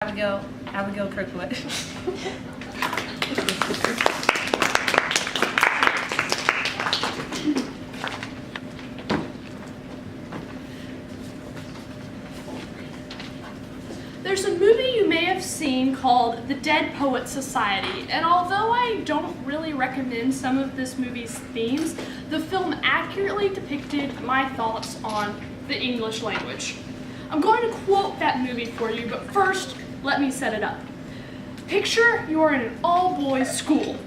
Abigail Kirkwood. There's a movie you may have seen called The Dead Poets Society, and although I don't really recommend some of this movie's themes, the film accurately depicted my thoughts on the English language. I'm going to quote that movie for you, but first, let me set it up. Picture you're in an all-boys school.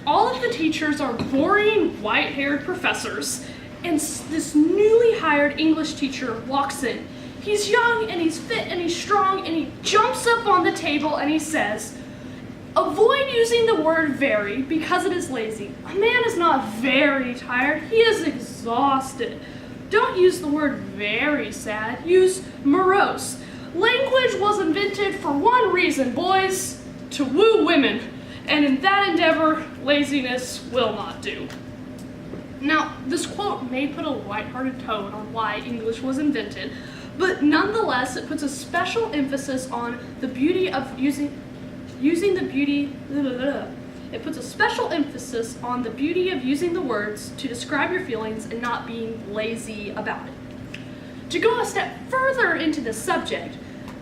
All of the teachers are boring, white-haired professors, and this newly hired English teacher walks in. He's young, and he's fit, and he's strong, and he jumps up on the table and he says, "Avoid using the word very because it is lazy. A man is not very tired, he is exhausted. Don't use the word very sad, use morose. Language was invented for one reason, boys, to woo women, and in that endeavor, laziness will not do." Now, this quote may put a lighthearted tone on why English was invented, but nonetheless, it puts a special emphasis on the beauty of using the words to describe your feelings and not being lazy about it. To go a step further into the subject,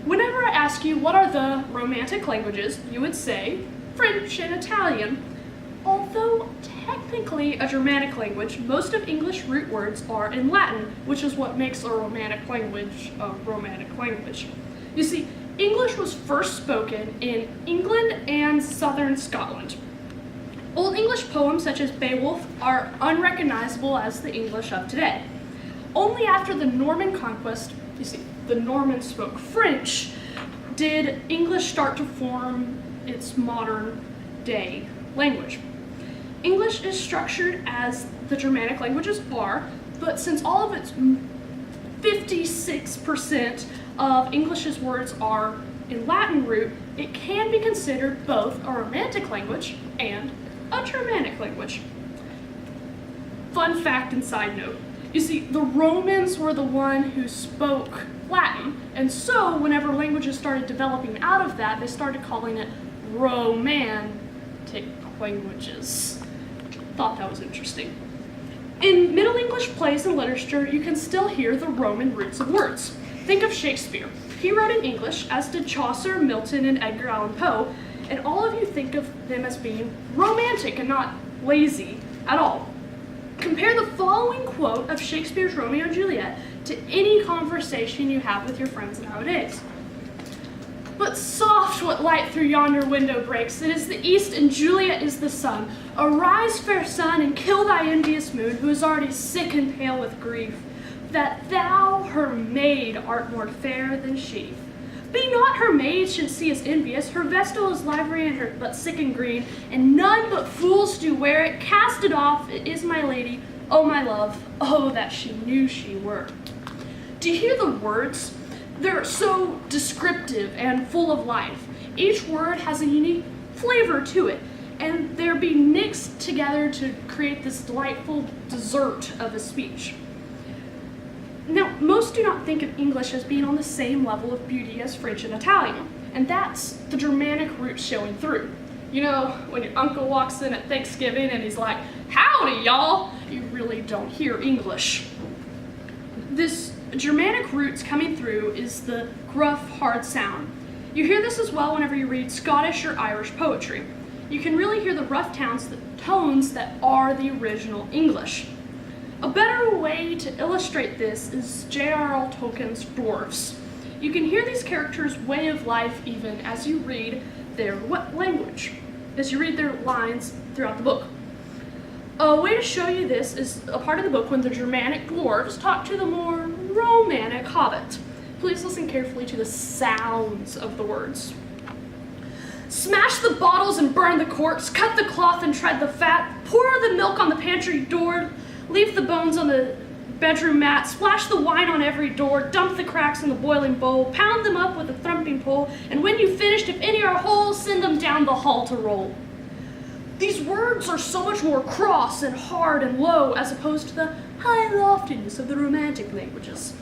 whenever I ask you what are the romantic languages, you would say French and Italian. Although technically a Germanic language, most of English root words are in Latin, which is what makes a romantic language a romantic language. You see, English was first spoken in England and southern Scotland. Old English poems such as Beowulf are unrecognizable as the English of today. Only after the Norman conquest, you see, the Normans spoke French, did English start to form its modern day language. English is structured as the Germanic languages are, but since all of its 56% of English's words are in Latin root, it can be considered both a Romantic language and a Germanic language. Fun fact and side note. You see, the Romans were the one who spoke Latin, and so whenever languages started developing out of that, they started calling it Romantic languages. Thought that was interesting. In Middle English plays and literature, you can still hear the Roman roots of words. Think of Shakespeare. He wrote in English, as did Chaucer, Milton, and Edgar Allan Poe, and all of you think of them as being romantic and not lazy at all. Compare the following quote of Shakespeare's Romeo and Juliet to any conversation you have with your friends nowadays. "But soft what light through yonder window breaks, it is the east and Juliet is the sun. Arise, fair sun, and kill thy envious moon, who is already sick and pale with grief, that thou, her maid, art more fair than she. Be not her maid should see us envious, her vestal is livery and her but sick and green, and none but fools do wear it. Cast it off, it is my lady, oh my love, oh that she knew she were." Do you hear the words? They're so descriptive and full of life. Each word has a unique flavor to it, and they're being mixed together to create this delightful dessert of a speech. Now, most do not think of English as being on the same level of beauty as French and Italian, and that's the Germanic roots showing through. You know, when your uncle walks in at Thanksgiving and he's like, "Howdy, y'all," you really don't hear English. This Germanic roots coming through is the gruff, hard sound. You hear this as well whenever you read Scottish or Irish poetry. You can really hear the rough tones that are the original English. A better way to illustrate this is J.R.R. Tolkien's dwarves. You can hear these characters' way of life even as you read their language, as you read their lines throughout the book. A way to show you this is a part of the book when the Germanic dwarves talk to the more Romantic hobbit. Please listen carefully to the sounds of the words. "Smash the bottles and burn the corks, cut the cloth and tread the fat, pour the milk on the pantry door, leave the bones on the bedroom mat, splash the wine on every door, dump the cracks in the boiling bowl, pound them up with a thumping pole, and when you've finished, if any are whole, send them down the hall to roll." These words are so much more cross and hard and low as opposed to the high loftiness of the Romantic languages.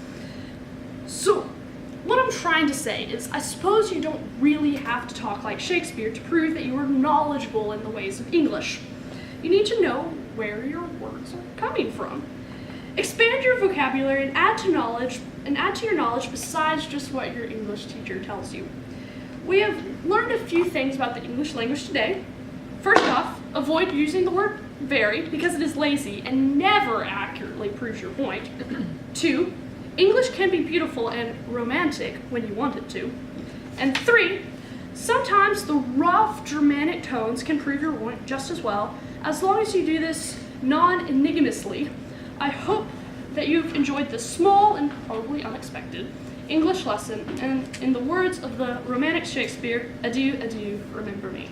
So what I'm trying to say is, I suppose you don't really have to talk like Shakespeare to prove that you are knowledgeable in the ways of English. You need to know where your words are coming from. Expand your vocabulary and add to your knowledge besides just what your English teacher tells you. We have learned a few things about the English language today. First off, avoid using the word very because it is lazy and never accurately proves your point. 2, English can be beautiful and romantic when you want it to. And 3, sometimes the rough Germanic tones can prove your point just as well, as long as you do this non-enigmously. I hope that you've enjoyed this small and probably unexpected English lesson, and in the words of the romantic Shakespeare, adieu, adieu, remember me.